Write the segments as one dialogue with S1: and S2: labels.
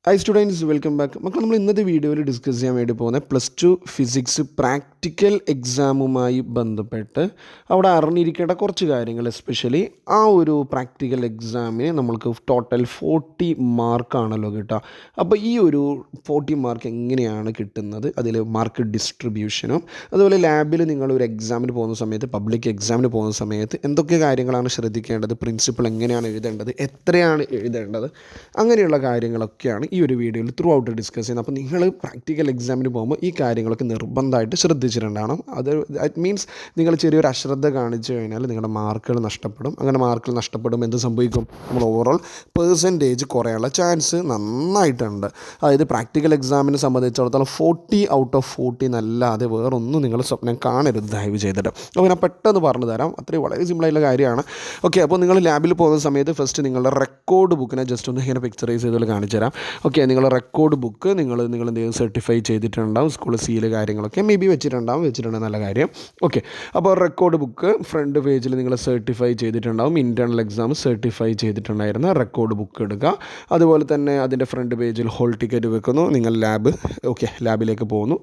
S1: High students welcome back. മക്കൾ, നമ്മൾ ഇന്നത്തെ വീഡിയോയിൽ ഡിസ്കസ് ചെയ്യാൻ വേണ്ടി പോകുന്നത് +2 ഫിസിക്സ് പ്രാക്ടിക്കൽ എക്സാമുമായി ബന്ധപ്പെട്ട് അവിടെ അറിഞ്ഞിരിക്കേണ്ട കുറച്ച് കാര്യങ്ങൾ. എസ്പെഷ്യലി ആ ഒരു പ്രാക്ടിക്കൽ എക്സാമിന് നമ്മൾക്ക് ടോട്ടൽ 40 മാർക്കാണല്ലോ കിട്ടുക. അപ്പോൾ ഈ ഒരു 40 മാർക്ക് എങ്ങനെയാണ് കിട്ടുന്നത്, അതിൽ മാർക്ക് ഡിസ്ട്രിബ്യൂഷനും അതുപോലെ ലാബിൽ നിങ്ങളൊരു എക്സാമിന് പോകുന്ന സമയത്ത്, പബ്ലിക് എക്സാമിന് പോകുന്ന സമയത്ത് എന്തൊക്കെ കാര്യങ്ങളാണ് ശ്രദ്ധിക്കേണ്ടത്, പ്രിൻസിപ്പിൾ എങ്ങനെയാണ് എഴുതേണ്ടത്, എത്രയാണ് എഴുതേണ്ടത്, അങ്ങനെയുള്ള കാര്യങ്ങളൊക്കെയാണ് ഈ ഒരു വീഡിയോയിൽ ത്രൂ ഔട്ട് ഡിസ്കസ് ചെയ്യുന്നത്. അപ്പോൾ നിങ്ങൾ പ്രാക്ടിക്കൽ എക്സാമിന് പോകുമ്പോൾ ഈ കാര്യങ്ങളൊക്കെ നിർബന്ധമായിട്ട് ശ്രദ്ധിച്ചിട്ടുണ്ടാകണം. ദാറ്റ് മീൻസ് നിങ്ങൾ ചെറിയൊരു അശ്രദ്ധ കാണിച്ചു കഴിഞ്ഞാൽ നിങ്ങളുടെ മാർക്കുകൾ നഷ്ടപ്പെടും. അങ്ങനെ മാർക്കുകൾ നഷ്ടപ്പെടുമ്പോൾ എന്ത് സംഭവിക്കും? നമ്മൾ ഓവറോൾ പെർസെൻറ്റേജ് കുറയാനുള്ള ചാൻസ് നന്നായിട്ടുണ്ട്. അതായത് പ്രാക്ടിക്കൽ എക്സാമിനെ സംബന്ധിച്ചിടത്തോളം 40 ഔട്ട് ഓഫ് 40 എന്നല്ലാതെ വേറൊന്നും നിങ്ങൾ സ്വപ്നം കാണരുത്, ദയവ് ചെയ്തിട്ട്. അപ്പോൾ ഞാൻ പെട്ടെന്ന് പറഞ്ഞു തരാം, അത്രയും വളരെ സിമ്പിളായിട്ടുള്ള കാര്യമാണ്. ഓക്കെ, അപ്പോൾ നിങ്ങൾ ലാബിൽ പോകുന്ന സമയത്ത് ഫസ്റ്റ് നിങ്ങളുടെ റെക്കോർഡ് ബുക്കിനെ ജസ്റ്റ് ഒന്ന് ഇങ്ങനെ പിക്ചറൈസ് ചെയ്ത് കാണിച്ചു തരാം. ഓക്കെ, നിങ്ങളുടെ റെക്കോർഡ് ബുക്ക് നിങ്ങൾ എന്തെങ്കിലും സർട്ടിഫൈ ചെയ്തിട്ടുണ്ടാവും, സ്കൂൾ സീല് കാര്യങ്ങളൊക്കെ മേ ബി വെച്ചിട്ടുണ്ടെങ്കിൽ നല്ല കാര്യം. ഓക്കെ, അപ്പോൾ റെക്കോർഡ് ബുക്ക് ഫ്രണ്ട് പേജിൽ നിങ്ങൾ സർട്ടിഫൈ ചെയ്തിട്ടുണ്ടാവും, ഇൻറ്റേർണൽ എക്സാം സർട്ടിഫൈ ചെയ്തിട്ടുണ്ടായിരുന്ന റെക്കോർഡ് ബുക്ക് എടുക്കുക. അതുപോലെ തന്നെ അതിൻ്റെ ഫ്രണ്ട് പേജിൽ ഹോൾ ടിക്കറ്റ് വെക്കുന്നു, നിങ്ങൾ ലാബിലേക്ക് പോകുന്നു.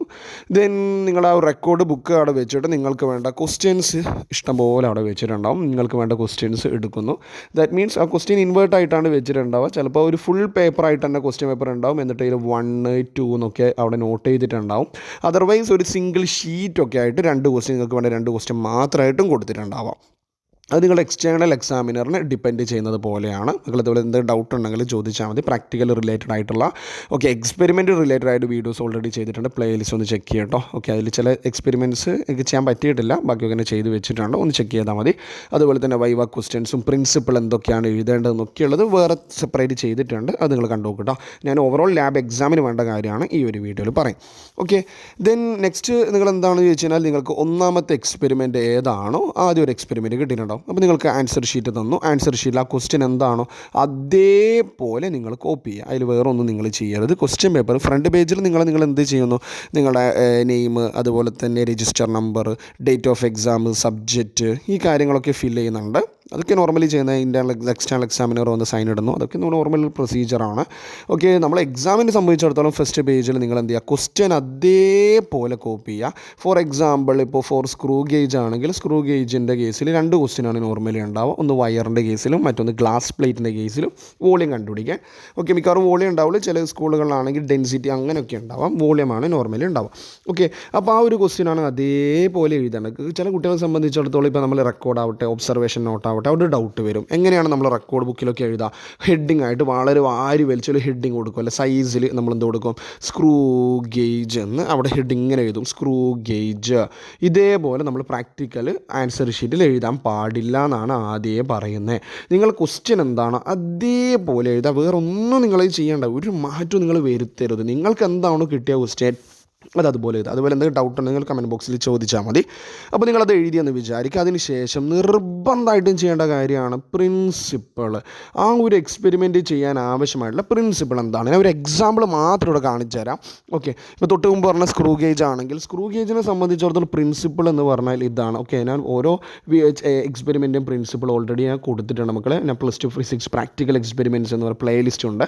S1: ദെൻ നിങ്ങൾ ആ റെക്കോർഡ് ബുക്ക് അവിടെ വെച്ചിട്ട് നിങ്ങൾക്ക് വേണ്ട ക്വസ്റ്റ്യൻസ് ഇഷ്ടംപോലെ അവിടെ വെച്ചിട്ടുണ്ടാവും. നിങ്ങൾക്ക് വേണ്ട ക്വസ്റ്റ്യൻസ് എടുക്കുന്നു. ദാറ്റ് മീൻസ് ആ ക്വസ്റ്റ്യൻ ഇൻവേർട്ട് ആയിട്ടാണ് വെച്ചിട്ടുണ്ടാവുക. ചിലപ്പോൾ ഒരു ഫുൾ പേപ്പറായിട്ട് തന്നെ ക്വസ്റ്റ്യൻ പേപ്പർ ഉണ്ടാവും, എന്നിട്ട് ഇതിൽ 1, 2 എന്നൊക്കെ അവിടെ നോട്ട് ചെയ്തിട്ടുണ്ടാവും. അതർവൈസ് ഒരു സിംഗിൾ ഷീറ്റൊക്കെ ആയിട്ട് 2 ക്വസ്റ്റ്യൻ, നിങ്ങൾക്ക് വേണ്ട 2 ക്വസ്റ്റ്യൻ മാത്രമായിട്ടും കൊടുത്തിട്ടുണ്ടാവാം. അത് നിങ്ങളുടെ എക്സ്റ്റേണൽ എക്സാമിനറിനെ ഡിപ്പെൻഡ് ചെയ്യുന്നത് പോലെയാണ്. നിങ്ങൾ അതുപോലെ എന്തെങ്കിലും ഡൗട്ട് ഉണ്ടെങ്കിൽ ചോദിച്ചാൽ മതി. പ്രാക്ടിക്കൽ റിലേറ്റഡ് ആയിട്ടുള്ള എക്സ്പെരിമെൻറ്റ് റിലേറ്റഡ് ആയിട്ട് വീഡിയോസ് ഓൾറെഡി ചെയ്തിട്ടുണ്ട്, പ്ലേലിസ്റ്റ് ഒന്ന് ചെക്ക് ചെയ്യട്ടോ. അതിൽ ചില എക്സ്പെരിമെൻറ്റ്സ് എനിക്ക് ചെയ്യാൻ പറ്റിയിട്ടില്ല, ബാക്കിയൊക്കെ തന്നെ ചെയ്ത് വെച്ചിട്ടുണ്ട്, ഒന്ന് ചെക്ക് ചെയ്താൽ മതി. അതുപോലെ തന്നെ വൈവ ക്വസ്റ്റ്യൻസും പ്രിൻസിപ്പിൾ എന്തൊക്കെയാണ് എഴുതേണ്ടതെന്നൊക്കെയുള്ളത് വേറെ സെപ്പറേറ്റ് ചെയ്തിട്ടുണ്ട്, അത് നിങ്ങൾ കണ്ടു നോക്കട്ടോ. ഞാൻ ഓവറോൾ ലാബ് എക്സാമിന് വേണ്ട കാര്യമാണ് ഈ ഒരു വീഡിയോയിൽ പറയും. ഓക്കെ, ദെൻ നെക്സ്റ്റ് നിങ്ങൾ എന്താണെന്ന് ചോദിച്ചു കഴിഞ്ഞാൽ, നിങ്ങൾക്ക് ഒന്നാമത്തെ എക്സ്പെരിമെൻറ്റ് ഏതാണോ ആദ്യം ഒരു എക്സ്പെരിമെൻറ്റ് കിട്ടിയിട്ടുണ്ടാവും. അപ്പോൾ നിങ്ങൾക്ക് ആൻസർ ഷീറ്റ് തന്നു, ആൻസർ ഷീറ്റിൽ ആ ക്വസ്റ്റ്യൻ എന്താണോ അതേപോലെ നിങ്ങൾ കോപ്പി ചെയ്യുക. അതിൽ വേറെ ഒന്നും നിങ്ങൾ ചെയ്യരുത്. ക്വസ്റ്റ്യൻ പേപ്പർ ഫ്രണ്ട് പേജിൽ നിങ്ങൾ എന്ത് ചെയ്യുന്നു, നിങ്ങളുടെ നെയിം, അതുപോലെ തന്നെ register number, date of exam, subject, ഈ കാര്യങ്ങളൊക്കെ ഫില്ല് ചെയ്യുന്നുണ്ട്. അതൊക്കെ നോർമലി ചെയ്യുന്ന ഇൻറ്റേർണൽ എക്സ്റ്റേണൽ എക്സാമിനർ വന്ന് സൈൻ ഇടുന്നു, അതൊക്കെ നോർമൽ പ്രൊസീജിയറാണ്. ഓക്കെ, നമ്മൾ എക്സാമിനെ സംബന്ധിച്ചിടത്തോളം ഫസ്റ്റ് പേജിൽ നിങ്ങൾ എന്ത് ചെയ്യുക, ക്വസ്റ്റ്യൻ അതേപോലെ കോപ്പി ചെയ്യുക. ഫോർ എക്സാമ്പിൾ, ഇപ്പോൾ ഫോർ സ്ക്രൂ ഗേജ് ആണെങ്കിൽ സ്ക്രൂ ഗേജിൻ്റെ കേസിൽ 2 ക്വസ്റ്റ്യനാണ് നോർമലി ഉണ്ടാവുക. ഒന്ന് വയറിൻ്റെ കേസിലും മറ്റൊന്ന് ഗ്ലാസ് പ്ലേറ്റിൻ്റെ കേസിലും വോളിയം കണ്ടുപിടിക്കാൻ. ഓക്കെ, മിക്കവാറും വോളിയം ഉണ്ടാവില്ല, ചില സ്കൂളുകളിലാണെങ്കിൽ ഡെൻസിറ്റി അങ്ങനെയൊക്കെ ഉണ്ടാവാം, വോളിയമാണ് നോർമലി ഉണ്ടാവുക. ഓക്കെ, അപ്പോൾ ആ ഒരു ക്വസ്റ്റ്യനാണ് അതേപോലെ എഴുതേണ്ടത്. ചില കുട്ടികളെ സംബന്ധിച്ചിടത്തോളം ഇപ്പോൾ നമ്മൾ റെക്കോർഡ് ആവട്ടെ, ഒബ്സർവേഷൻ നോട്ട് അവിടെ ഡൗട്ട് വരും. എങ്ങനെയാണ് നമ്മൾ റെക്കോർഡ് ബുക്കിലൊക്കെ എഴുതുക? ഹെഡിങ് ആയിട്ട് വളരെ വാരി വലിച്ചൊരു ഹെഡിങ് കൊടുക്കും, അല്ലെ സൈസിൽ നമ്മൾ എന്ത് കൊടുക്കും, സ്ക്രൂ ഗേജ് എന്ന് അവിടെ ഹെഡിങ് ഇങ്ങനെ എഴുതും, സ്ക്രൂ ഗേജ്. ഇതേപോലെ നമ്മൾ പ്രാക്ടിക്കൽ ആൻസർ ഷീറ്റിൽ എഴുതാൻ പാടില്ല എന്നാണ് ആദ്യമേ പറയുന്നത്. നിങ്ങൾ ക്വസ്റ്റ്യൻ എന്താണോ അതേപോലെ എഴുതുക, വേറൊന്നും നിങ്ങൾ ചെയ്യേണ്ട, ഒരു മാറ്റവും നിങ്ങൾ വരുത്തരുത്. നിങ്ങൾക്ക് എന്താണോ കിട്ടിയ ക്വസ്റ്റ്യൻ അതുപോലെ എന്തെങ്കിലും ഡൗട്ട് ഉണ്ടെങ്കിൽ നിങ്ങൾ കമൻറ്റ് ബോക്സിൽ ചോദിച്ചാൽ മതി. അപ്പോൾ നിങ്ങളത് എഴുതിയെന്ന് വിചാരിക്കുക. അതിന് ശേഷം നിർബന്ധമായിട്ടും ചെയ്യേണ്ട കാര്യമാണ് പ്രിൻസിപ്പിൾ. ആ ഒരു എക്സ്പെരിമെൻറ്റ് ചെയ്യാൻ ആവശ്യമായിട്ടുള്ള പ്രിൻസിപ്പിൾ എന്താണ്, ഞാൻ ഒരു എക്സാമ്പിൾ മാത്രം ഇവിടെ കാണിച്ചു തരാം. ഓക്കെ, ഇപ്പോൾ തൊട്ട് മുമ്പ് പറഞ്ഞ സ്ക്രൂ ഗേജ് ആണെങ്കിൽ സ്ക്രൂ ഗേജിനെ സംബന്ധിച്ചിടത്തോളം പ്രിൻസിപ്പിൾ എന്ന് പറഞ്ഞാൽ ഇതാണ്. ഓക്കെ, ഞാൻ ഓരോ എക്സ്പെരിമെൻറ്റും പ്രിൻസിപ്പിൾ ഓൾറെഡി ഞാൻ കൊടുത്തിട്ടുണ്ട് മക്കളെ. ഞാൻ +2 ഫിസിക്സ് പ്രാക്ടിക്കൽ എക്സ്പെരിമെൻറ്റ്സ് എന്ന് പറയുന്ന പ്ലേലിസ്റ്റ് ഉണ്ട്,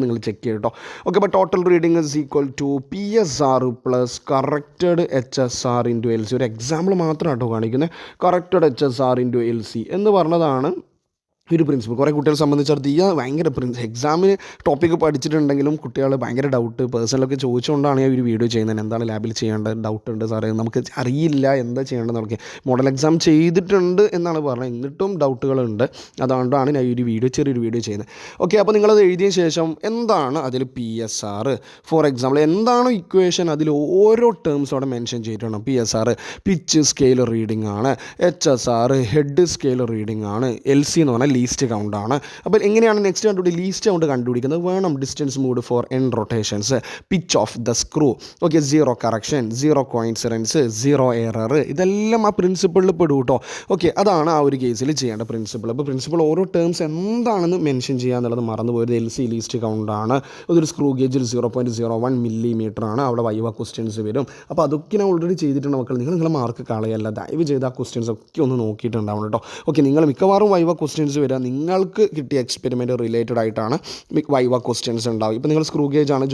S1: നിങ്ങൾ ചെക്ക് ചെയ്യും കേട്ടോ. ഓക്കെ, അപ്പോൾ total reading is equal to PSR plus corrected HSR into LC. ഒരു എക്സാമ്പിൾ മാത്രം കേട്ടോ കാണിക്കുന്നത്. കറക്റ്റഡ് HSR ഇൻറ്റു LC എന്ന് പറഞ്ഞതാണ് ഒരു പ്രിൻസിപ്പിൾ. കുറേ കുട്ടികളെ സംബന്ധിച്ചിടത്തോളം ഭയങ്കര എക്സാമിന് ടോപ്പിക്ക് പഠിച്ചിട്ടുണ്ടെങ്കിലും കുട്ടികൾ ഭയങ്കര ഡൗട്ട് പേഴ്സണലൊക്കെ ചോദിച്ചുകൊണ്ടാണ് ഞാൻ ഒരു വീഡിയോ ചെയ്യുന്നത്. എന്താണ് ലാബിൽ ചെയ്യേണ്ടത്, ഡൗട്ട് ഉണ്ട് സാറേ, നമുക്ക് അറിയില്ല എന്താ ചെയ്യേണ്ടത്. നമുക്ക് മോഡൽ എക്സാം ചെയ്തിട്ടുണ്ട് എന്നാണ് പറഞ്ഞത്, എന്നിട്ടും ഡൗട്ടുകളുണ്ട്. അതുകൊണ്ടാണ് ഞാൻ ചെറിയൊരു വീഡിയോ ചെയ്യുന്നത്. ഓക്കെ, അപ്പോൾ നിങ്ങളത് എഴുതിയ ശേഷം എന്താണ് അതിൽ PSR, ഫോർ എക്സാമ്പിൾ എന്താണ് ഇക്വേഷൻ, അതിൽ ഓരോ ടേംസും അവിടെ മെൻഷൻ ചെയ്തിട്ടുണ്ട്. PSR പിച്ച് സ്കെയിൽ റീഡിംഗ് ആണ്, HSR ഹെഡ് സ്കെയിൽ റീഡിംഗ് ആണ്, LC എന്ന് പറഞ്ഞാൽ ലീസ്റ്റ് കൗണ്ടാണ്. അപ്പോൾ എങ്ങനെയാണ് നെക്സ്റ്റ് ലീസ്റ്റ് കൗണ്ട് കണ്ടുപിടിക്കുന്നത്? വേണം distance moved for n rotations, pitch of the screw, okay, 0 correction, 0 coincidence, 0 error, ഇതെല്ലാം ആ പ്രിൻസിപ്പിളിൽ പെടും കേട്ടോ. ഓക്കെ, അതാണ് ആ ഒരു കേസിൽ ചെയ്യേണ്ട പ്രിൻസിപ്പിൾ. അപ്പോൾ പ്രിൻസിപ്പിൾ ഓരോ ടേംസ് എന്താണെന്ന് മെൻഷൻ ചെയ്യുക എന്നുള്ളത് മറന്നുപോയത്. LC ലീസ്റ്റ് കൗണ്ടാണ്, അതൊരു സ്ക്രൂ ഗേജിൽ 0.01 മില്ലിമീറ്റർ ആണ്, അവിടെ വൈവ ക്വസ്റ്റ്യൻസ് വരും. അപ്പോൾ അതൊക്കെ ഞാൻ ഓൾറെഡി ചെയ്തിട്ടുണ്ട് മക്കൾ. നിങ്ങളെ മാർക്ക് കളയല്ല, ദയവ് ചെയ്ത് ആ ക്വസ്റ്റ്യൻസ് ഒക്കെ ഒന്ന് നോക്കിയിട്ടുണ്ടാവണം കേട്ടോ. ഓക്കെ, നിങ്ങൾ മിക്കവാറും വൈവ ക്വസ്റ്റ്യൻസ് വരിക നിങ്ങൾക്ക് കിട്ടിയ എക്സ്പെരിമെൻറ്റ് റിലേറ്റഡ് ആയിട്ടാണ് വൈവ ക്വസ്റ്റ്യൻസ് ഉണ്ടാവും. ഇപ്പോൾ നിങ്ങൾ സ്ക്രൂ ഗേജ് ആണ്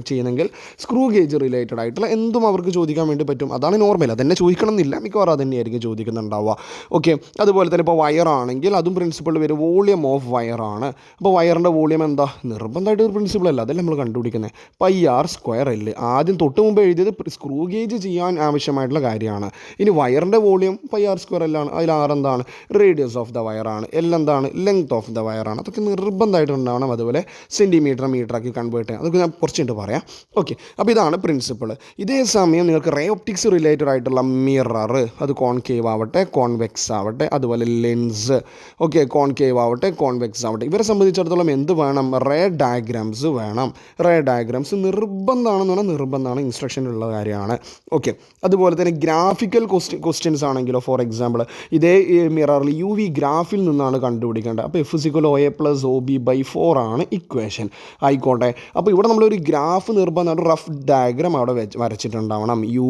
S1: ചെയ്യുന്നതെങ്കിൽ സ്ക്രൂ ഗേജ് റിലേറ്റഡ് ആയിട്ടുള്ള എന്തും അവർക്ക് ചോദിക്കാൻ വേണ്ടി പറ്റും. അതാണ് നോർമൽ, അതന്നെ ചോദിക്കണം എന്നില്ല, മിക്കവാറും അതന്നെയായിരിക്കും ചോദിക്കുന്നുണ്ടാവുക. ഓക്കെ, അതുപോലെ തന്നെ ഇപ്പോൾ വയറാണെങ്കിൽ അതും പ്രിൻസിപ്പിൾ വരും, വോളിയം ഓഫ് വയറാണ്. അപ്പോൾ വയറിൻ്റെ വോളിയം എന്താ, നിർബന്ധമായിട്ട് ഒരു പ്രിൻസിപ്പിൾ അല്ല, അതല്ല നമ്മൾ കണ്ടുപിടിക്കുന്നത്, πr²L. ആദ്യം തൊട്ട് മുമ്പ് എഴുതിയത് സ്ക്രൂ ഗേജ് ചെയ്യാൻ ആവശ്യമായിട്ടുള്ള കാര്യമാണ്. ഇനി വയറിൻ്റെ വോളിയം πr²L ആണ്. അതിൽ ആർ എന്താണ്, റേഡിയസ് ഓഫ് ദ വയറാണ്. എൽ എന്താണ്, ലെങ്ത് ഓഫ് ദ വയറാണ്. അതൊക്കെ നിർബന്ധമായിട്ട് ഉണ്ടാവണം. അതുപോലെ സെൻറ്റിമീറ്റർ മീറ്ററാക്കി കൺവേർട്ട് ചെയ്യാം, അതൊക്കെ ഞാൻ കുറച്ചുണ്ട് പറയാം. ഓക്കെ, അപ്പോൾ ഇതാണ് പ്രിൻസിപ്പിൾ. ഇതേ സമയം നിങ്ങൾക്ക് റേ ഒപ്റ്റിക്സ് റിലേറ്റഡ് ആയിട്ടുള്ള മിറർ, അത് കോൺകേവ് ആവട്ടെ കോൺവെക്സ് ആവട്ടെ, അതുപോലെ ലെൻസ്, ഓക്കെ, കോൺകേവ് ആവട്ടെ കോൺവെക്സ് ആവട്ടെ, ഇവരെ സംബന്ധിച്ചിടത്തോളം എന്ത് വേണം, റേ ഡയഗ്രാംസ് വേണം. റേ ഡയഗ്രാംസ് നിർബന്ധമാണെന്ന് പറഞ്ഞാൽ നിർബന്ധമാണ്, ഇൻസ്ട്രക്ഷനിലുള്ള കാര്യമാണ്. ഓക്കെ, അതുപോലെ തന്നെ ഗ്രാഫിക്കൽ ക്വസ്റ്റ്യൻസ് ആണെങ്കിലോ, ഫോർ എക്സാമ്പിൾ ഇതേ മിററിൽ യു വി ഗ്രാഫിൽ നിന്നാണ് കണ്ടുപിടിക്കേണ്ടത്. അപ്പോൾ F=OA+OB/4 ആണ് ഇക്വേഷൻ, ആയിക്കോട്ടെ. അപ്പോൾ ഇവിടെ നമ്മളൊരു ഗ്രാഫ് നിർബന്ധമായിട്ട് റഫ് ഡയഗ്രാം അവിടെ വരച്ചിട്ടുണ്ടാവണം. യു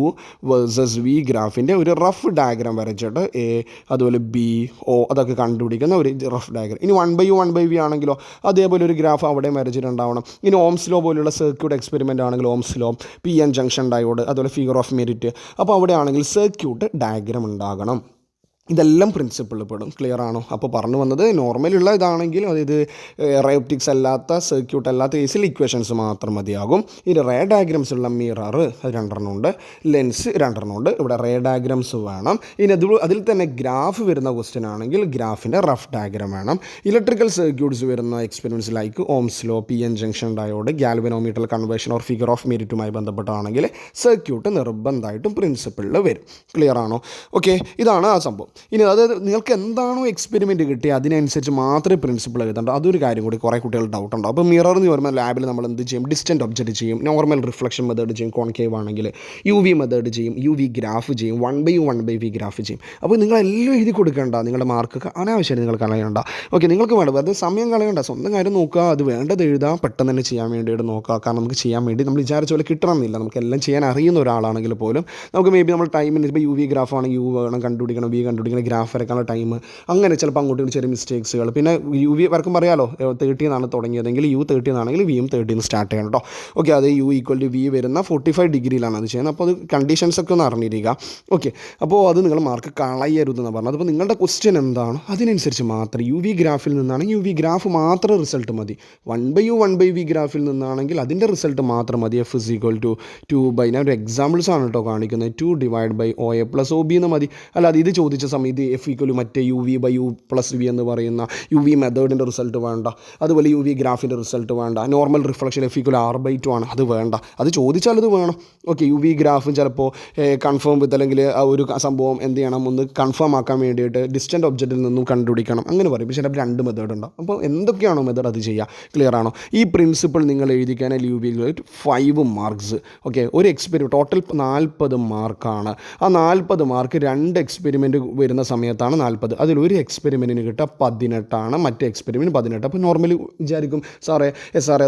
S1: വേഴ്സസ് വി ഗ്രാഫിൻ്റെ ഒരു റഫ് ഡയഗ്രാം വരച്ചിട്ട് എ അതുപോലെ ബി ഒ അതൊക്കെ കണ്ടുപിടിക്കുന്ന ഒരു റഫ് ഡയഗ്രാം. ഇനി 1/U 1/V ആണെങ്കിലോ അതേപോലെ ഒരു ഗ്രാഫ് അവിടെ വരച്ചിട്ടുണ്ടാവണം. ഇനി ഓംസ് ലോ പോലുള്ള സർക്യൂട്ട് എക്സ്പെരിമെൻ്റ് ആണെങ്കിൽ Ohm's law, PN junction diode, അതുപോലെ ഫിഗർ ഓഫ് മെറിറ്റ്, അപ്പോൾ അവിടെ ആണെങ്കിൽ സർക്യൂട്ട് ഡയഗ്രാം ഉണ്ടാകണം. ഇതെല്ലാം പ്രിൻസിപ്പിളിൽ പെടും. ക്ലിയർ ആണോ? അപ്പോൾ പറഞ്ഞു വന്നത് നോർമലുള്ള ഇതാണെങ്കിൽ അതായത് റേ ഒപ്റ്റിക്സ് അല്ലാത്ത സർക്യൂട്ട് അല്ലാത്ത കേസിൽ ഇക്വേഷൻസ് മാത്രം മതിയാകും. ഈ റേ ഡയഗ്രാംസ് ഉള്ള മിറർ അത് 2 ഉണ്ട്, ലെൻസ് 2 ഉണ്ട്. ഇവിടെ റേ ഡയഗ്രാംസ് വേണം. ഇനി അതിൽ തന്നെ ഗ്രാഫ് വരുന്ന ക്വസ്റ്റ്യൻ ആണെങ്കിൽ ഗ്രാഫിൻ്റെ റഫ് ഡയഗ്രാം വേണം. ഇലക്ട്രിക്കൽ സർക്യൂട്ട്സ് വരുന്ന experiments like ohm's law, PN junction diode, galvanometer conversion or figure of മെറിറ്റുമായി ബന്ധപ്പെട്ടാണെങ്കിൽ സർക്യൂട്ട് നിർബന്ധമായിട്ടും പ്രിൻസിപ്പിളിൽ വരും. ക്ലിയർ ആണോ? ഓക്കെ, ഇതാണ് ആ സംഭവം. ഇനി അത് നിങ്ങൾക്ക് എന്താണോ എക്സ്പെരിമെൻറ്റ് കിട്ടിയത് അതിനനുസരിച്ച് മാത്രമേ പ്രിൻസിപ്പിൾ എഴുതണ്ടോ. അതൊരു കാര്യം കൂടി കുറേ കുട്ടികൾ ഡൗട്ട് ഉണ്ടാവും. അപ്പോൾ മിറർ എന്ന് പറയുമ്പോൾ ലാബിൽ നമ്മൾ എന്ത് ചെയ്യും, ഡിസ്റ്റൻറ്റ് ഒബ്ജക്റ്റ് ചെയ്യും, നോർമൽ റിഫ്ലക്ഷൻ മെത്തേഡ് ചെയ്യും, കോൺകേവ് ആണെങ്കിൽ UV മെത്തേഡ് ചെയ്യും, UV ഗ്രാഫ് ചെയ്യും, 1/U 1/V ഗ്രാഫ് ചെയ്യും. അപ്പോൾ നിങ്ങളെല്ലാം എഴുതി കൊടുക്കേണ്ട, നിങ്ങളുടെ മാർക്ക് അനാവശ്യമായിട്ട് നിങ്ങൾ കളയണ്ട. ഓക്കെ, നിങ്ങൾക്ക് വേണ്ട വെറുതെ സമയം കളയണ്ട, സ്വന്തം കാര്യം നോക്കുക, അത് വേണ്ടത് എഴുതാം, പെട്ടെന്ന് തന്നെ ചെയ്യാൻ വേണ്ടിയിട്ട് നോക്കുക. കാരണം നമുക്ക് ചെയ്യാൻ വേണ്ടി നമ്മൾ വിചാരിച്ച പോലെ കിട്ടണമെന്നില്ല. നമുക്കെല്ലാം ചെയ്യാൻ അറിയുന്ന ഒരാളാണെങ്കിൽ പോലും നമുക്ക് മേ ബി നമ്മൾ ടൈമിന് ഇപ്പോൾ UV ഗ്രാഫ് ആണെങ്കിൽ U വേണം കണ്ടുപിടിക്കണം, V കണ്ടുപിടിക്കണം, ഗ്രാഫ് വരക്കാനുള്ള ടൈം, അങ്ങനെ ചിലപ്പോൾ അങ്ങോട്ടും ചെറിയ മിസ്റ്റേക്സുകൾ. പിന്നെ UV വരക്കും പറയാമല്ലോ 30 എന്നാണ് തുടങ്ങിയതെങ്കിൽ U 30 എന്നാണെങ്കിൽ Vയും 30 സ്റ്റാർട്ട് ചെയ്യണം കേട്ടോ. ഓക്കെ, അത് U = V വരുന്ന 45 ഡിഗ്രിയിലാണ് അത് ചെയ്യുന്നത്. അപ്പോൾ അത് കണ്ടീഷൻസൊക്കെ ഒന്ന് അറിഞ്ഞിരിക്കുക. ഓക്കെ, അപ്പോൾ അത് നിങ്ങൾ മാർക്ക് കളയരുതെന്ന് പറഞ്ഞത്. അപ്പോൾ നിങ്ങളുടെ ക്വസ്റ്റ്യൻ എന്താണോ അതിനനുസരിച്ച് മാത്രം UV ഗ്രാഫിൽ നിന്നാണെങ്കിൽ UV ഗ്രാഫ് മാത്രം റിസൾട്ട് മതി. 1/U 1/V ഗ്രാഫിൽ നിന്നാണെങ്കിൽ അതിൻ്റെ റിസൾട്ട് മാത്രം മതി. F=2 ഞാൻ ഒരു എക്സാമ്പിൾസ് ആണ് കേട്ടോ കാണിക്കുന്നത്. 2/OA+OB എന്ന് മതി. അല്ലാതെ ഇത് ചോദിച്ച സമയത്ത് F= മറ്റേ UV/U+V എന്ന് പറയുന്ന UV മെത്തേഡിൻ്റെ റിസൾട്ട് വേണ്ട. അതുപോലെ UV ഗ്രാഫിൻ്റെ റിസൾട്ട് വേണ്ട. നോർമൽ റിഫ്ലക്ഷൻ F= R/2 ആണ്, അത് വേണ്ട. അത് ചോദിച്ചാൽ അത് വേണം. ഓക്കെ, UV ഗ്രാഫും ചിലപ്പോൾ കൺഫേം വിത്ത് അല്ലെങ്കിൽ ആ ഒരു സംഭവം എന്ത് ചെയ്യണം, ഒന്ന് കൺഫേം ആക്കാൻ വേണ്ടിയിട്ട് ഡിസ്റ്റൻറ്റ് ഒബ്ജക്റ്റിൽ നിന്നും കണ്ടുപിടിക്കണം, അങ്ങനെ പറയും. പക്ഷേ ചിലപ്പോൾ 2 മെത്തേഡ് ഉണ്ടാവും. അപ്പോൾ എന്തൊക്കെയാണോ മെത്തേഡ് അത് ചെയ്യുക. ക്ലിയർ ആണോ? ഈ പ്രിൻസിപ്പിൾ നിങ്ങൾ എഴുതിക്കാനാൽ UV 5 മാർക്സ്. ഓക്കെ, ഒരു എക്സ്പെരിമെൻറ്റ് ടോട്ടൽ 40 മാർക്കാണ്. ആ 40 മാർക്ക് 2 എക്സ്പെരിമെൻറ്റ് വരുന്ന സമയത്താണ് 40. അതിലൊരു എക്സ്പെരിമെൻറ്റിന് കിട്ടുക 18ആണ്, മറ്റേ എക്സ്പെരിമെൻറ്റ് 18. അപ്പോൾ നോർമലി വിചാരിക്കും സാറേ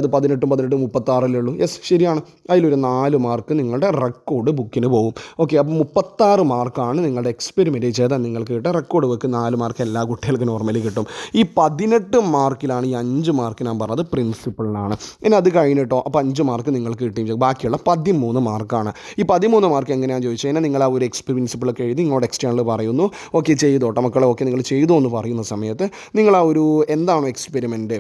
S1: അത് 18 36 ഉള്ളൂ. യെസ്, ശരിയാണ്. അതിലൊരു 4 മാർക്ക് നിങ്ങളുടെ റെക്കോർഡ് ബുക്കിന് പോകും. ഓക്കെ, അപ്പോൾ 36 മാർക്കാണ് നിങ്ങളുടെ എക്സ്പെരിമെൻറ്റ് ചെയ്താൽ നിങ്ങൾക്ക് കിട്ടുക. റെക്കോർഡ് ബുക്ക് 4 മാർക്ക് എല്ലാ കുട്ടികൾക്കും നോർമലി കിട്ടും. ഈ 18 മാർക്കിലാണ് ഈ 5 മാർക്ക് ഞാൻ പറഞ്ഞത് പ്രിൻസിപ്പിളിനാണ്. ഇനി അത് കഴിഞ്ഞിട്ടോ അപ്പോൾ 5 മാർക്ക് നിങ്ങൾക്ക് കിട്ടിയും ബാക്കിയുള്ള 13 മാർക്കാണ്. ഈ 13 മാർക്ക് എങ്ങനെയാണെന്ന് ചോദിച്ചു കഴിഞ്ഞാൽ നിങ്ങൾ ആ ഒരു പ്രിൻസിപ്പിളൊക്കെ എഴുതി ഇങ്ങോട്ട് എക്സ്റ്റേണൽ പറയുന്നു. ഓക്കെ, ചെയ്തോട്ടെ മക്കളെ, ഓക്കെ നിങ്ങൾ ചെയ്തു എന്ന് പറയുന്ന സമയത്ത് നിങ്ങൾ ആ ഒരു എന്താണോ എക്സ്പെരിമെൻറ്റ്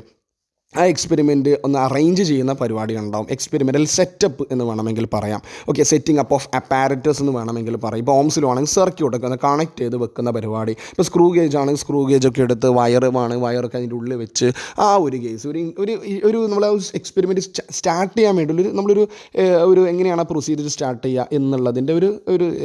S1: ആ എക്സ്പെരിമെൻറ്റ് ഒന്ന് അറേഞ്ച് ചെയ്യുന്ന പരിപാടി ഉണ്ടാവും. എക്സ്പെരിമെൻ്റൽ സെറ്റപ്പ് എന്ന് വേണമെങ്കിൽ പറയാം. Okay, setting up of apparatus എന്ന് വേണമെങ്കിൽ പറയാം. ഇപ്പോൾ ഓംസിലാണെങ്കിൽ സർക്യൂട്ടൊക്കെ ഒന്ന് കണക്ട് ചെയ്ത് വെക്കുന്ന പരിപാടി. ഇപ്പോൾ സ്ക്രൂ ഗേജ് ആണെങ്കിൽ സ്ക്രൂ ഗേജൊക്കെ എടുത്ത് വയറൊക്കെ അതിൻ്റെ ഉള്ളിൽ വെച്ച് ആ ഒരു കേസ് ഒരു നമ്മൾ എക്സ്പെരിമെൻറ്റ് സ്റ്റാർട്ട് ചെയ്യാൻ വേണ്ടി നമ്മളൊരു എങ്ങനെയാണ് ആ പ്രൊസീജിയർ സ്റ്റാർട്ട് ചെയ്യുക എന്നുള്ളതിൻ്റെ ഒരു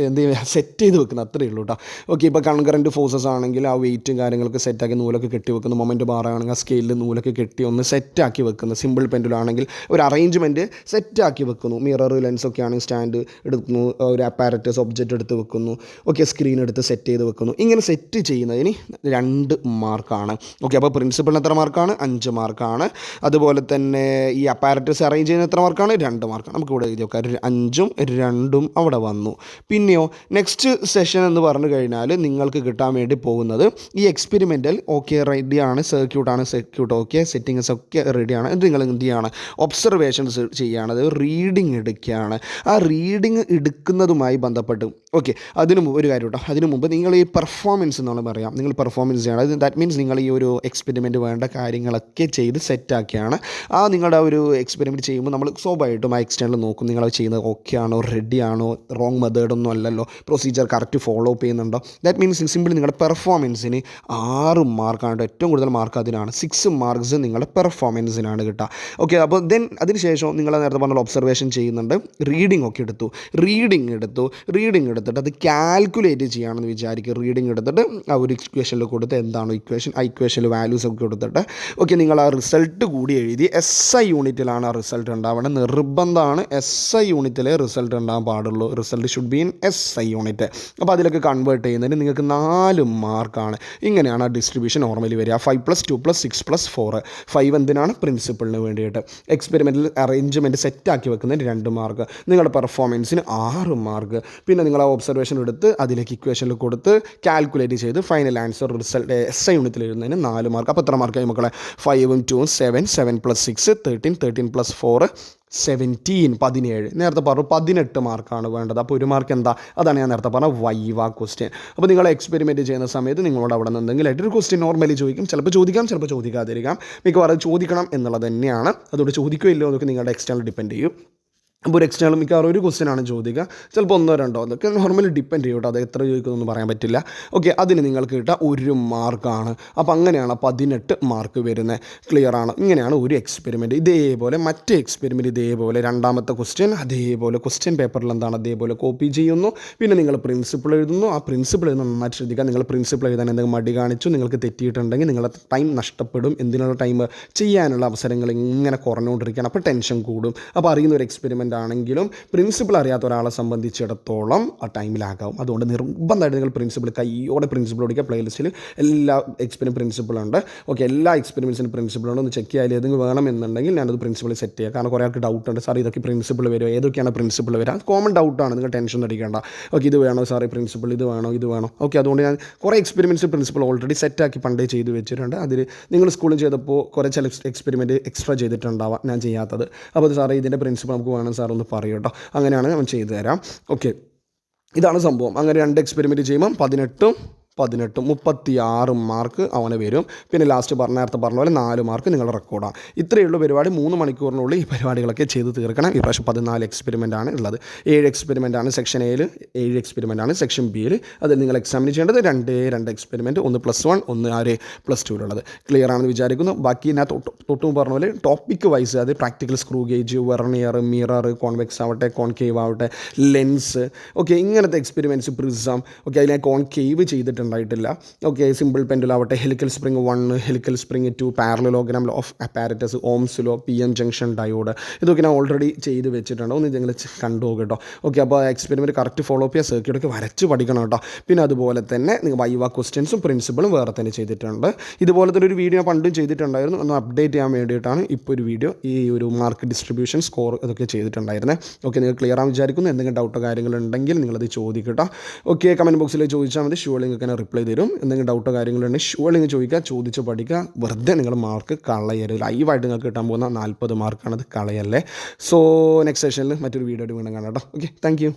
S1: എന്ത് ചെയ്യുക സെറ്റ് ചെയ്ത് വെക്കുന്നത്, അത്രയേ ഉള്ളൂ കേട്ടോ. ഓക്കെ, ഇപ്പോൾ കൺകറൻറ്റ് ഫോഴ്സസ് ആണെങ്കിൽ ആ വെയിറ്റും കാര്യങ്ങളൊക്കെ സെറ്റാക്കി നൂലൊക്കെ കെട്ടി വെക്കുന്നു. മൊമെൻറ്റ് ബാറാണെങ്കിൽ ആ സ്കെയിലിൽ നൂലൊക്കെ കെട്ടി ഒന്ന് സെറ്റ് സെറ്റാക്കി വെക്കുന്നത്. സിമ്പിൾ പെൻഡുലാണെങ്കിൽ ഒരു അറേഞ്ച്മെൻറ്റ് സെറ്റാക്കി വെക്കുന്നു. മിറർ ലെൻസൊക്കെ ആണെങ്കിൽ സ്റ്റാൻഡ് എടുക്കുന്നു, ഒരു അപ്പാരറ്റസ് ഒബ്ജക്റ്റ് എടുത്ത് വെക്കുന്നു, ഓക്കെ, സ്ക്രീൻ എടുത്ത് സെറ്റ് ചെയ്ത് വെക്കുന്നു. ഇങ്ങനെ സെറ്റ് ചെയ്യുന്നതിന് 2 മാർക്കാണ്. ഓക്കെ, അപ്പോൾ പ്രിൻസിപ്പളിന് എത്ര മാർക്കാണ്? 5 മാർക്കാണ്. അതുപോലെ തന്നെ ഈ അപ്പാരറ്റസ് അറേഞ്ച് ചെയ്യുന്ന എത്ര മാർക്കാണ്? 2 മാർക്കാണ്. നമുക്കിവിടെ എഴുതി നോക്കാം. 5ഉം 2ഉം അവിടെ വന്നു. പിന്നെയോ നെക്സ്റ്റ് സെഷൻ എന്ന് പറഞ്ഞു കഴിഞ്ഞാൽ നിങ്ങൾക്ക് കിട്ടാൻ വേണ്ടി പോകുന്നത് ഈ എക്സ്പെരിമെൻ്റൽ ഓക്കെ റെഡിയാണ്, സർക്യൂട്ട് ഓക്കെ, സെറ്റിങ്സ് ഒക്കെ റെഡിയാണ്. എന്നിട്ട് നിങ്ങൾ എന്ത് ചെയ്യുകയാണ്? ഒബ്സർവേഷൻസ് ചെയ്യുകയാണ്, അത് റീഡിങ് എടുക്കുകയാണ്. ആ റീഡിങ് എടുക്കുന്നതുമായി ബന്ധപ്പെട്ട് ഓക്കെ, അതിന് ഒരു കാര്യം കേട്ടോ, അതിനു മുമ്പ് നിങ്ങൾ ഈ പെർഫോമൻസ് എന്നാണ് പറയാം, നിങ്ങൾ പെർഫോമൻസ് ചെയ്യണം. അത് ദാറ്റ് മീൻസ് നിങ്ങൾ ഈ ഒരു എക്സ്പെരിമെൻറ്റ് വേണ്ട കാര്യങ്ങളൊക്കെ ചെയ്ത് സെറ്റാക്കിയാണ്. ആ നിങ്ങളുടെ ആ ഒരു എക്സ്പെരിമെൻറ്റ് ചെയ്യുമ്പോൾ നമ്മൾ സ്വാഭാവികമായിട്ടും ആ എക്സ്റ്റേണൽ നോക്കും, നിങ്ങൾ ചെയ്യുന്നത് ഓക്കെ ആണോ, റെഡി ആണോ, റോങ് മെത്തേഡൊന്നും അല്ലല്ലോ, പ്രൊസീജിയർ കറക്റ്റ് ഫോളോ അപ്പ് ചെയ്യുന്നുണ്ടോ. ദാറ്റ് മീൻസ് സിമ്പിളി നിങ്ങളുടെ പെർഫോമൻസിന് 6 മാർക്കാണ്. ഏറ്റവും കൂടുതൽ മാർക്ക് അതിനാണ്. 6 മാർക്സ് നിങ്ങളുടെ പെർഫോമൻസിനാണ് കിട്ടുക. ഓക്കെ, അപ്പോൾ ദെൻ അതിനുശേഷം നിങ്ങൾ നേരത്തെ പറഞ്ഞ ഒബ്സർവേഷൻ ചെയ്യുന്നുണ്ട്, റീഡിംഗ് ഒക്കെ എടുത്തു, റീഡിംഗ് എടുത്തിട്ട് അത് കാൽക്കുലേറ്റ് ചെയ്യുകയാണെന്ന് വിചാരിക്കുക. റീഡിംഗ് എടുത്തിട്ട് ആ ഒരു ഇക്വേഷനിൽ കൊടുത്ത് എന്താണോ ഇക്വേഷൻ, ആ ഇക്വേഷനിൽ വാല്യൂസ് ഒക്കെ കൊടുത്തിട്ട് ഓക്കെ, നിങ്ങൾ ആ റിസൾട്ട് കൂടി എഴുതി. SI യൂണിറ്റിലാണ് ആ റിസൾട്ട് ഉണ്ടാവേണ്ടത്. നിർബന്ധമാണ് SI യൂണിറ്റിലെ റിസൾട്ട് ഉണ്ടാകാൻ പാടുള്ളൂ. Result should be in SI unit. അപ്പോൾ അതിലൊക്കെ കൺവേർട്ട് ചെയ്യുന്നതിന് നിങ്ങൾക്ക് 4 മാർക്കാണ്. ഇങ്ങനെയാണ് ആ ഡിസ്ട്രിബ്യൂഷൻ നോർമലി വരിക. 5 + 2 + 6 + 4. 5 എന്തിനാണ്? പ്രിൻസിപ്പിളിന് വേണ്ടിയിട്ട്. എക്സ്പെരിമെൻറ്റിൽ അറേഞ്ച്മെൻറ്റ് സെറ്റാക്കി വെക്കുന്നതിന് 2 മാർക്ക്. നിങ്ങളുടെ പെർഫോമൻസിന് 6 മാർക്ക്. പിന്നെ നിങ്ങൾ ആ ഒബ്സർവേഷൻ എടുത്ത് അതിലേക്ക് ഇക്വേഷനിൽ കൊടുത്ത് കാൽക്കുലേറ്റ് ചെയ്ത് ഫൈനൽ ആൻസർ റിസൾട്ട് SI യൂണിറ്റിൽ എഴുതുന്നതിന് 4 മാർക്ക്. അപ്പോൾ എത്ര മാർക്കായി മക്കളെ? 5ഉം 2ഉം 7, 7 + 6 13, 13 + 4 17. 17. നേരത്തെ പറഞ്ഞു 18 മാർക്കാണ് വേണ്ടത്. അപ്പോൾ 1 മാർക്ക് എന്താ? അതാണ് ഞാൻ നേരത്തെ പറഞ്ഞ വൈവ ക്വസ്റ്റ്യൻ. അപ്പോൾ നിങ്ങൾ എക്സ്പെരിമെൻറ്റ് ചെയ്യുന്ന സമയത്ത് നിങ്ങളോട് അവിടെ നിന്ന് എന്തെങ്കിലും ആയിട്ടൊരു ക്വസ്റ്റ്യൻ നോർമലി ചോദിക്കും. ചിലപ്പോൾ ചോദിക്കാം, ചിലപ്പോൾ ചോദിക്കാതിരിക്കാം. മിക്കവാറും ചോദിക്കണം എന്നുള്ളത് തന്നെയാണ്. അതുകൊണ്ട് ചോദിക്കുകയോ ഇല്ലയോ എന്നൊക്കെ നിങ്ങളുടെ എക്സ്റ്റേണൽ ഡിപ്പെൻഡ് ചെയ്യും. അപ്പോൾ ഒരു എക്സ്റ്റേണൽ മിക്കവാറും ഒരു ക്വസ്റ്റ്യനാണ് ചോദിക്കുക, ചിലപ്പോൾ 1 or 2 അതൊക്കെ നോർമലി ഡിപ്പെൻഡ് ചെയ്യും കേട്ടോ. അത് എത്ര ചോദിക്കുമെന്നൊന്നും പറയാൻ പറ്റില്ല. ഓക്കെ, അതിന് നിങ്ങൾക്ക് കിട്ടുക 1 മാർക്കാണ്. അപ്പോൾ അങ്ങനെയാണ് 18 മാർക്ക് വരുന്നത്. ക്ലിയർ ആണ്? ഇങ്ങനെയാണ് ഒരു എക്സ്പെരിമെൻറ്റ്. ഇതേപോലെ മറ്റേ എക്സ്പെരിമെൻറ്റ് ഇതേപോലെ രണ്ടാമത്തെ ക്വസ്റ്റ്യൻ അതേപോലെ ക്വസ്റ്റ്യൻ പേപ്പറിൽ എന്താണ് അതേപോലെ കോപ്പി ചെയ്യുന്നു. പിന്നെ നിങ്ങൾ പ്രിൻസിപ്പിൾ എഴുതുന്നു. ആ പ്രിൻസിപ്പിൾ എഴുതുന്ന നന്നായിട്ട് ശ്രദ്ധിക്കുക. നിങ്ങൾ പ്രിൻസിപ്പിൾ എഴുതാൻ എന്തെങ്കിലും മടി കാണിച്ചു, നിങ്ങൾക്ക് തെറ്റിയിട്ടുണ്ടെങ്കിൽ നിങ്ങളുടെ ടൈം നഷ്ടപ്പെടും. എന്തിനുള്ള ടൈം? ചെയ്യാനുള്ള അവസരങ്ങൾ ഇങ്ങനെ കുറഞ്ഞുകൊണ്ടിരിക്കുകയാണ്. അപ്പോൾ ടെൻഷൻ കൂടും. അപ്പോൾ അറിയുന്ന ഒരു എക്സ്പെരിമെൻറ്റ് ആണെങ്കിലും പ്രിൻസിപ്പിൾ അറിയാത്ത ഒരാളെ സംബന്ധിച്ചിടത്തോളം ആ ടൈമിലാകാവും. അതുകൊണ്ട് നിർബന്ധമായിട്ട് നിങ്ങൾ പ്രിൻസിപ്പിൾ കൈയോടെ പ്രിൻസിപ്പിൾ ഓടിക്കുക. പ്ലേലിസ്റ്റിൽ എല്ലാ പ്രിൻസിപ്പിളുണ്ട്. ഓക്കെ, എല്ലാ എക്സ്പെരിമെൻറ്റ്സിനും പ്രിൻസിപ്പിളുണ്ട്. ഒന്ന് ചെക്ക് ചെയ്യാൻ ഏതെങ്കിലും വേണമെന്നുണ്ടെങ്കിൽ ഞാനത് പ്രിൻസിപ്പിൾ സെറ്റ് ചെയ്യുക. കാരണം കുറേ ആൾക്ക് ഡൗട്ട് ഉണ്ട്, സാർ ഇതൊക്കെ പ്രിൻസിപ്പിൾ വരുമോ, ഏതൊക്കെയാണ് പ്രിൻസിപ്പിൾ വരിക? അത് കോമൺ ഡൗട്ടാണ്, നിങ്ങൾ ടെൻഷൻ അടിക്കേണ്ട. ഓക്കെ, ഇത് വേണോ സാറേ പ്രിൻസിപ്പിൾ, ഇത് വേണോ? ഓക്കെ, അതുകൊണ്ട് ഞാൻ കുറേ എക്സ്പെരിമെൻറ്റ്സ് പ്രിൻസിപ്പിൾ ഓൾറെഡി സെറ്റാക്കി പണ്ടേ ചെയ്ത് വെച്ചിട്ടുണ്ട്. അതിൽ നിങ്ങൾ സ്കൂളിൽ ചെയ്തപ്പോൾ കുറേ ചില എക്സ്പെരിമെൻറ്റ് എക്സ്ട്രാ ചെയ്തിട്ടുണ്ടാവാം ഞാൻ ചെയ്യാത്തത്. അപ്പോൾ അത് സാറേ ഇതിൻ്റെ പ്രിൻസിപ്പിൾ നമുക്ക് വേണം സാർ ഒന്ന് പറയൂ കേട്ടോ. അങ്ങനെയാണ് ഞാൻ ചെയ്തു തരാം. ഓക്കെ, ഇതാണ് സംഭവം. അങ്ങനെ 2 എക്സ്പെരിമെൻറ്റ് ചെയ്യുമ്പം 18 36 മാർക്ക് അവന് വരും. പിന്നെ ലാസ്റ്റ് നേരത്തെ പറഞ്ഞ പോലെ 4 മാർക്ക് നിങ്ങളുടെ റെക്കോർഡാണ്. ഇത്രയേ ഉള്ളൂ പരിപാടി. 3 മണിക്കൂറിനുള്ളിൽ ഈ പരിപാടികളൊക്കെ ചെയ്ത് തീർക്കണം. ഈ പ്രാവശ്യം 14 എക്സ്പെരിമെൻ്റ് ആണ് ഉള്ളത്. 7 എക്സ്പെരിമെൻ്റ് ആണ് സെക്ഷൻ എയിൽ, 7 എക്സ്പെരിമെൻ്റ് ആണ് സെക്ഷൻ ബിയിൽ. അതിൽ നിങ്ങൾ എക്സാമിന് ചെയ്യേണ്ടത് 2 എക്സ്പെരിമെൻറ്റ്, ഒന്ന് +1, ഒന്ന് +2ലുള്ളത്. ക്ലിയർ ആണെന്ന് വിചാരിക്കുന്നു. ബാക്കി ഞാൻ തൊട്ടും പറഞ്ഞ പോലെ ടോപ്പിക് വൈസ്, അത് practical screw gauge, vernier, mirror, convex ആവട്ടെ, കോൺകേവ് ആവട്ടെ, ലെൻസ്, ഓക്കെ, ഇങ്ങനത്തെ എക്സ്പെരിമെൻറ്റ്സ്, പ്രിസം, ഓക്കെ, അതിനെ കോൺകേവ് ചെയ്തിട്ടുണ്ടായിട്ടില്ല. ഓക്കെ, സിമ്പിൾ പെൻഡുലാവട്ടെ, helical spring 1, helical spring 2, parallelogram of apparatus, ohm's law, PM junction diode, ഇതൊക്കെ ഞാൻ ഓൾറെഡി ചെയ്ത് വെച്ചിട്ടുണ്ട്. ഒന്ന് നിങ്ങൾ കണ്ടു കേട്ടോ. ഓക്കെ, അപ്പോൾ എക്സ്പെരിമെൻറ്റ് കറക്റ്റ് ഫോളോ അപ്പ് ചെയ്യുക. സർക്യൂട്ടൊക്കെ വരച്ച് പഠിക്കണം കേട്ടോ. പിന്നെ അതുപോലെ തന്നെ നിങ്ങൾ വൈവ ക്വസ്റ്റ്യൻസും പ്രിൻസിപ്പിളും വേറെ തന്നെ ചെയ്തിട്ടുണ്ട്. ഇതുപോലെ തന്നെ ഒരു വീഡിയോ പണ്ടും ചെയ്തിട്ടുണ്ടായിരുന്നു. ഒന്ന് അപ്ഡേറ്റ് ചെയ്യാൻ വേണ്ടിയിട്ടാണ് ഇപ്പോൾ ഒരു വീഡിയോ ഈ ഒരു മാർക്ക് ഡിസ്ട്രിബ്യൂഷൻ സ്കോർ ഇതൊക്കെ ചെയ്തിട്ടുണ്ടായിരുന്നത്. ഓക്കെ, നിങ്ങൾ ക്ലിയർ ആണെന്ന് വിചാരിക്കുന്നു. എന്തെങ്കിലും ഡൗട്ടോ കാര്യങ്ങളുണ്ടെങ്കിൽ നിങ്ങളത് ചോദിക്കട്ടോ. ഓക്കെ, കമൻറ്റ് ബോക്സിൽ ചോദിച്ചാൽ മതി. ഷുവർ നിങ്ങൾക്ക് തന്നെ റിപ്ലൈ തരും. എന്തെങ്കിലും ഡൗട്ടോ കാര്യങ്ങളുണ്ടെങ്കിൽ ഷുവർ നിങ്ങൾ ചോദിക്കുക, ചോദിച്ച് പഠിക്കുക. വെറുതെ നിങ്ങൾ മാർക്ക് കളയരുത്. ലൈവായിട്ട് നിങ്ങൾക്ക് കിട്ടാൻ പോകുന്ന 40 മാർക്കാണത്, കളയല്ലേ. സോ നെക്സ്റ്റ് സെഷനിൽ മറ്റൊരു വീഡിയോ വീണ്ടും കാണാം കേട്ടോ. Okay, thank you.